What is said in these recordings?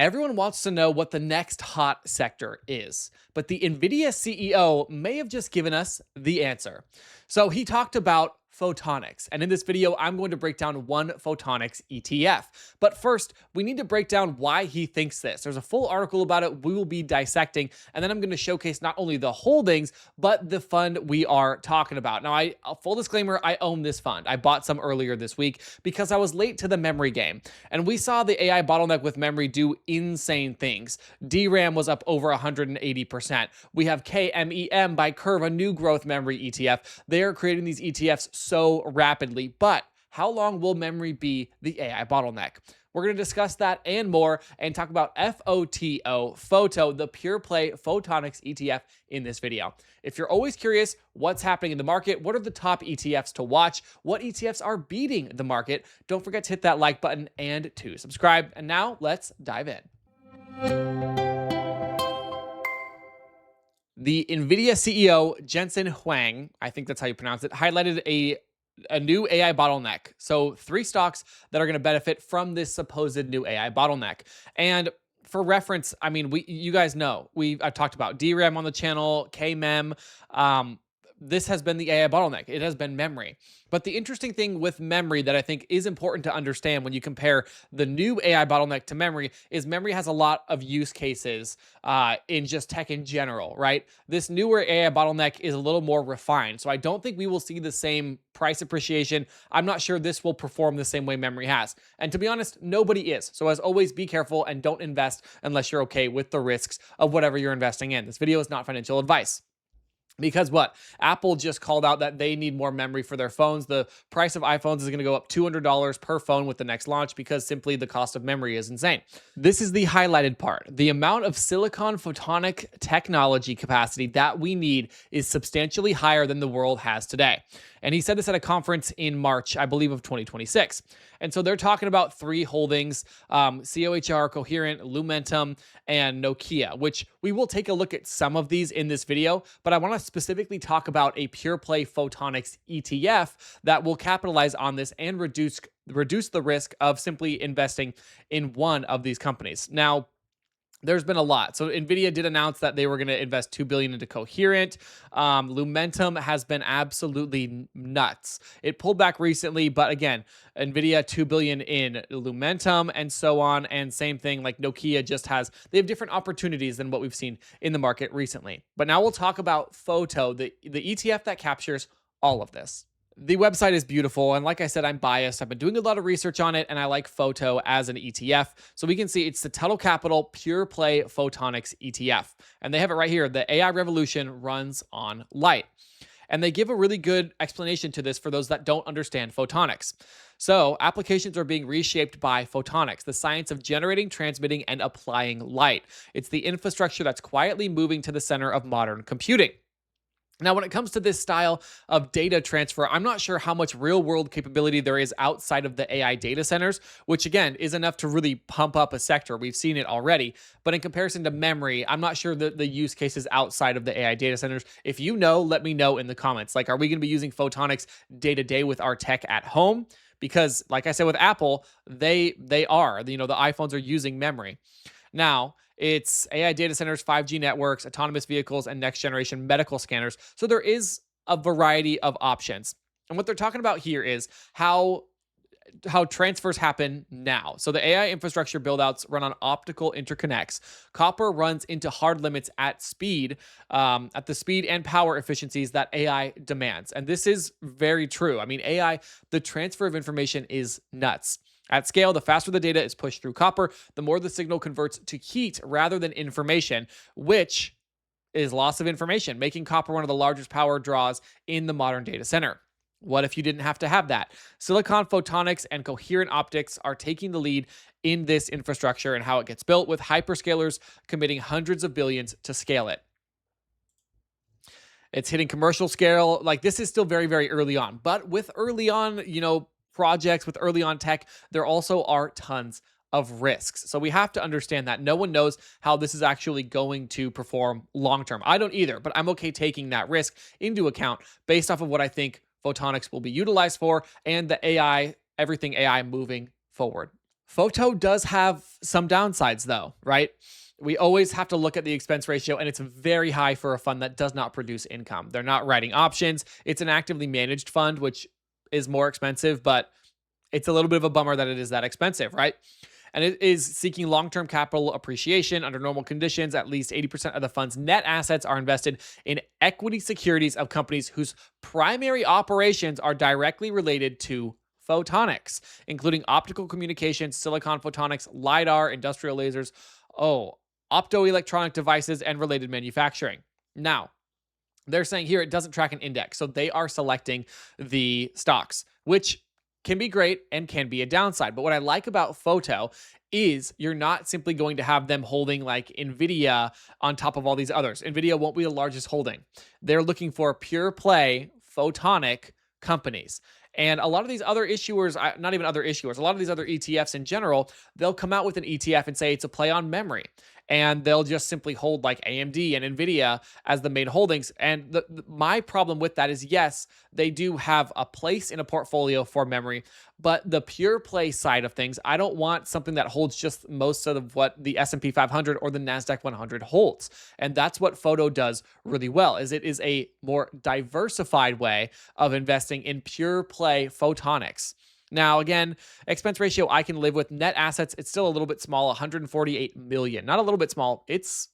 Everyone wants to know what the next hot sector is, but the NVIDIA CEO may have just given us the answer. So he talked about photonics, and in this video, I'm going to break down one photonics ETF. But first, we need to break down why he thinks this. There's a full article about it we will be dissecting, and then I'm going to showcase not only the holdings, but the fund we are talking about. Now, full disclaimer, I own this fund. I bought some earlier this week because I was late to the memory game, and we saw the AI bottleneck with memory do insane things. DRAM was up over 180%. We have KMEM by Curve, a new growth memory ETF. They are creating these ETFs so rapidly, but how long will memory be the AI bottleneck? We're going to discuss that and more and talk about FOTO, the pure play photonics ETF in this video. If you're always curious what's happening in the market, what are the top ETFs to watch, what ETFs are beating the market, don't forget to hit that like button and to subscribe. And now let's dive in. The NVIDIA CEO Jensen Huang, I think that's how you pronounce it, highlighted a new AI bottleneck. So 3 stocks that are going to benefit from this supposed new AI bottleneck. And for reference, I mean, you guys know, I've talked about DRAM on the channel, KMEM. This has been the AI bottleneck. It has been memory. But the interesting thing with memory that I think is important to understand when you compare the new AI bottleneck to memory is memory has a lot of use cases in just tech in general, right? This newer AI bottleneck is a little more refined. So I don't think we will see the same price appreciation. I'm not sure this will perform the same way memory has. And to be honest, nobody is. So as always, be careful and don't invest unless you're okay with the risks of whatever you're investing in. This video is not financial advice. Because what? Apple just called out that they need more memory for their phones. The price of iPhones is going to go up $200 per phone with the next launch because simply the cost of memory is insane. This is the highlighted part. The amount of silicon photonic technology capacity that we need is substantially higher than the world has today. And he said this at a conference in March, I believe, of 2026. And so they're talking about 3 holdings, COHR, Coherent, Lumentum, and Nokia, which we will take a look at some of these in this video, but I want to specifically talk about a pure play photonics ETF that will capitalize on this and reduce the risk of simply investing in one of these companies. Now, there's been a lot. So NVIDIA did announce that they were going to invest $2 billion into Coherent. Lumentum has been absolutely nuts. It pulled back recently, but again, NVIDIA $2 billion in Lumentum and so on. And same thing, like Nokia they have different opportunities than what we've seen in the market recently. But now we'll talk about FOTO, the ETF that captures all of this. The website is beautiful, and like I said, I'm biased. I've been doing a lot of research on it, and I like FOTO as an ETF. So we can see it's the Tuttle Capital Pure Play Photonics ETF. And they have it right here. The AI revolution runs on LITE. And they give a really good explanation to this for those that don't understand photonics. So applications are being reshaped by photonics, the science of generating, transmitting, and applying light. It's the infrastructure that's quietly moving to the center of modern computing. Now, when it comes to this style of data transfer, I'm not sure how much real-world capability there is outside of the AI data centers, which again is enough to really pump up a sector. We've seen it already. But in comparison to memory, I'm not sure the use cases outside of the AI data centers. If you know, let me know in the comments. Like, are we going to be using photonics day-to-day with our tech at home? Because like I said with Apple, they are. The iPhones are using memory. Now, it's AI data centers, 5G networks, autonomous vehicles, and next generation medical scanners. So there is a variety of options. And what they're talking about here is how transfers happen now. So the AI infrastructure buildouts run on optical interconnects. Copper runs into hard limits at the speed and power efficiencies that AI demands. And this is very true. I mean, AI, the transfer of information is nuts. At scale, the faster the data is pushed through copper, the more the signal converts to heat rather than information, which is loss of information, making copper one of the largest power draws in the modern data center. What if you didn't have to have that? Silicon photonics and coherent optics are taking the lead in this infrastructure and how it gets built, with hyperscalers committing hundreds of billions to scale it. It's hitting commercial scale. Like, this is still very, very early on. But with early on, projects, with early on tech, there also are tons of risks. So we have to understand that no one knows how this is actually going to perform long term. I don't either, but I'm okay taking that risk into account based off of what I think photonics will be utilized for and the AI, everything AI moving forward. Photo does have some downsides though, right? We always have to look at the expense ratio, and it's very high for a fund that does not produce income. They're not writing options. It's an actively managed fund, which is more expensive, but it's a little bit of a bummer that it is that expensive, right? And it is seeking long-term capital appreciation under normal conditions. At least 80% of the fund's net assets are invested in equity securities of companies whose primary operations are directly related to photonics, including optical communications, silicon photonics, LIDAR, industrial lasers, optoelectronic devices, and related manufacturing. Now, they're saying here it doesn't track an index. So they are selecting the stocks, which can be great and can be a downside. But what I like about Photo is you're not simply going to have them holding like NVIDIA on top of all these others. NVIDIA won't be the largest holding. They're looking for pure play photonic companies. And a lot of these other issuers, not even other issuers, a lot of these other ETFs in general, they'll come out with an ETF and say it's a play on memory. And they'll just simply hold like AMD and NVIDIA as the main holdings. And my problem with that is, yes, they do have a place in a portfolio for memory, but the pure play side of things, I don't want something that holds just most of what the S&P 500 or the NASDAQ 100 holds. And that's what Photo does really well, is it is a more diversified way of investing in pure play photonics. Now, again, expense ratio I can live with. Net assets, it's still a little bit small, 148 million. Not a little bit small. It's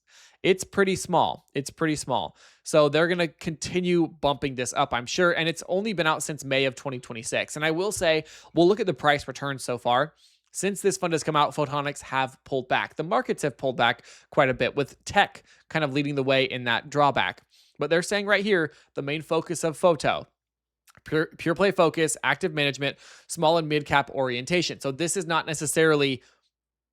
pretty small. It's pretty small. So they're going to continue bumping this up, I'm sure. And it's only been out since May of 2026. And I will say, we'll look at the price return so far. Since this fund has come out, photonics have pulled back. The markets have pulled back quite a bit, with tech kind of leading the way in that drawback. But they're saying right here, the main focus of Photo, pure play focus, active management, small and mid cap orientation. So this is not necessarily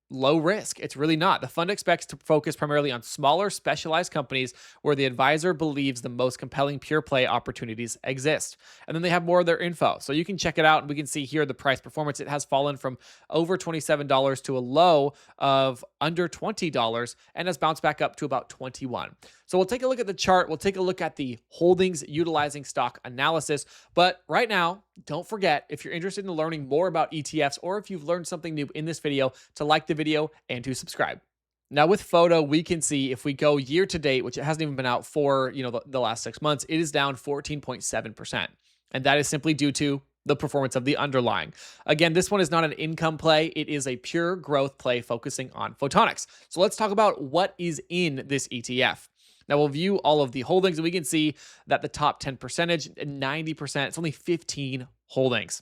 low risk. It's really not. The fund expects to focus primarily on smaller, specialized companies where the advisor believes the most compelling pure play opportunities exist. And then they have more of their info. So you can check it out, and we can see here the price performance. It has fallen from over $27 to a low of under $20 and has bounced back up to about 21. So we'll take a look at the chart. We'll take a look at the holdings utilizing stock analysis. But right now, don't forget, if you're interested in learning more about ETFs, or if you've learned something new in this video, to like the video and to subscribe. Now with Photo, we can see if we go year to date, which it hasn't even been out for the last 6 months, it is down 14.7%. And that is simply due to the performance of the underlying. Again, this one is not an income play. It is a pure growth play focusing on photonics. So let's talk about what is in this ETF. Now we'll view all of the holdings, and we can see that the top 10 percentage, 90%, it's only 15 holdings.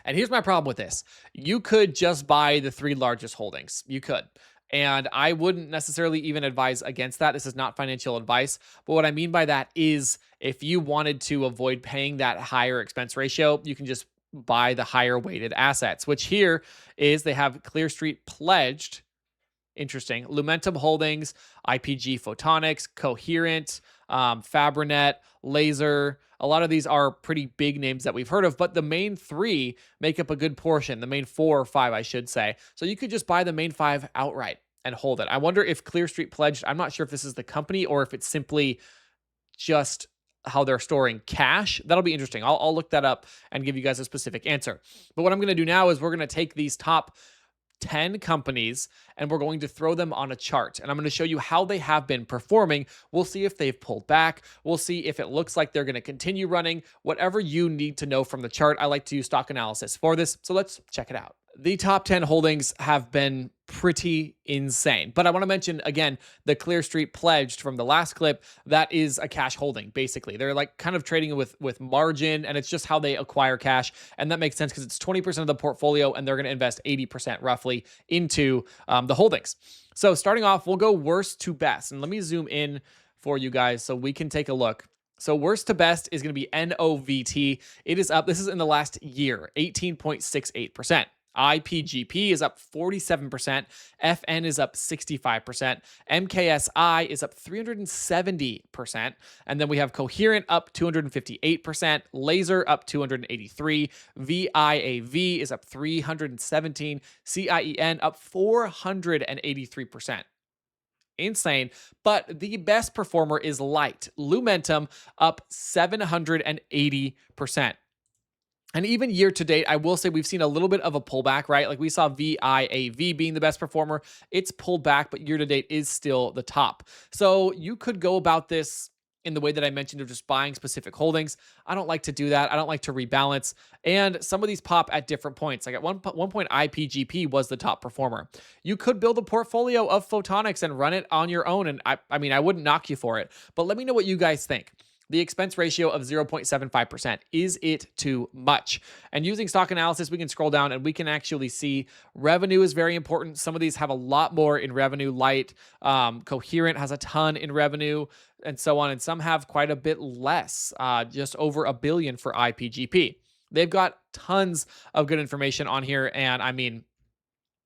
And here's my problem with this. You could just buy the 3 largest holdings. You could. And I wouldn't necessarily even advise against that. This is not financial advice. But what I mean by that is, if you wanted to avoid paying that higher expense ratio, you can just buy the higher weighted assets, which here is they have Clear Street pledged. Interesting. Lumentum Holdings, IPG Photonics, Coherent, Fabrinet, Laser. A lot of these are pretty big names that we've heard of, but the main 3 make up a good portion. The main 4 or 5, I should say. So you could just buy the main 5 outright and hold it. I wonder if Clear Street pledged, I'm not sure if this is the company or if it's simply just how they're storing cash. That'll be interesting. I'll look that up and give you guys a specific answer. But what I'm going to do now is we're going to take these top 10 companies and we're going to throw them on a chart, and I'm going to show you how they have been performing. We'll see if they've pulled back. We'll see if it looks like they're going to continue running. Whatever you need to know from the chart, I like to use stock analysis for this. So let's check it out. The top 10 holdings have been pretty insane. But I want to mention again, the Clear Street pledged from the last clip, that is a cash holding. Basically, they're like kind of trading with margin, and it's just how they acquire cash. And that makes sense because it's 20% of the portfolio, and they're going to invest 80% roughly into the holdings. So starting off, we'll go worst to best. And let me zoom in for you guys so we can take a look. So worst to best is going to be NOVT. It is up. This is in the last year, 18.68%. IPGP is up 47%, FN is up 65%, MKSI is up 370%, and then we have Coherent up 258%, Laser up 283, VIAV is up 317, CIEN up 483%. Insane. But the best performer is LITE. Lumentum up 780%. And even year to date, I will say we've seen a little bit of a pullback, right? Like we saw VIAV being the best performer. It's pulled back, but year to date is still the top. So you could go about this in the way that I mentioned of just buying specific holdings. I don't like to do that. I don't like to rebalance. And some of these pop at different points. Like at one point, IPGP was the top performer. You could build a portfolio of photonics and run it on your own. And I mean, I wouldn't knock you for it, but let me know what you guys think. The expense ratio of 0.75%. Is it too much? And using stock analysis, we can scroll down and we can actually see revenue is very important. Some of these have a lot more in revenue. LITE, Coherent has a ton in revenue, and so on. And some have quite a bit less, just over $1 billion for IPGP. They've got tons of good information on here. And I mean,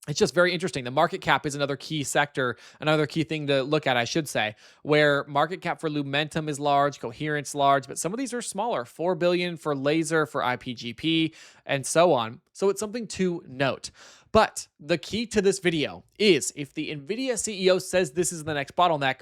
it's just very interesting. The market cap is another key sector, another key thing to look at, I should say, where market cap for Lumentum is large, Coherent's large, but some of these are smaller, 4 billion for laser, for IPGP, and so on. So it's something to note. But the key to this video is if the NVIDIA CEO says this is the next bottleneck,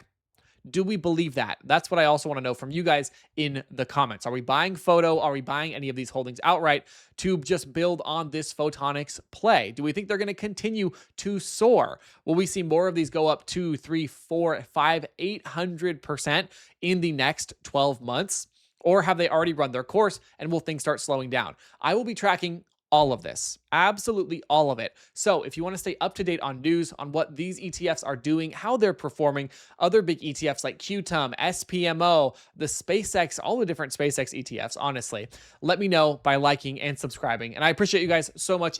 do we believe that? That's what I also want to know from you guys in the comments. Are we buying FOTO? Are we buying any of these holdings outright to just build on this photonics play? Do we think they're going to continue to soar? Will we see more of these go up 2, 3, 4, 5, 800% in the next 12 months? Or have they already run their course and will things start slowing down? I will be tracking all of this, absolutely all of it. So if you want to stay up to date on news on what these ETFs are doing, how they're performing, other big ETFs like QTUM, SPMO, the SpaceX, all the different SpaceX ETFs, honestly, let me know by liking and subscribing. And I appreciate you guys so much.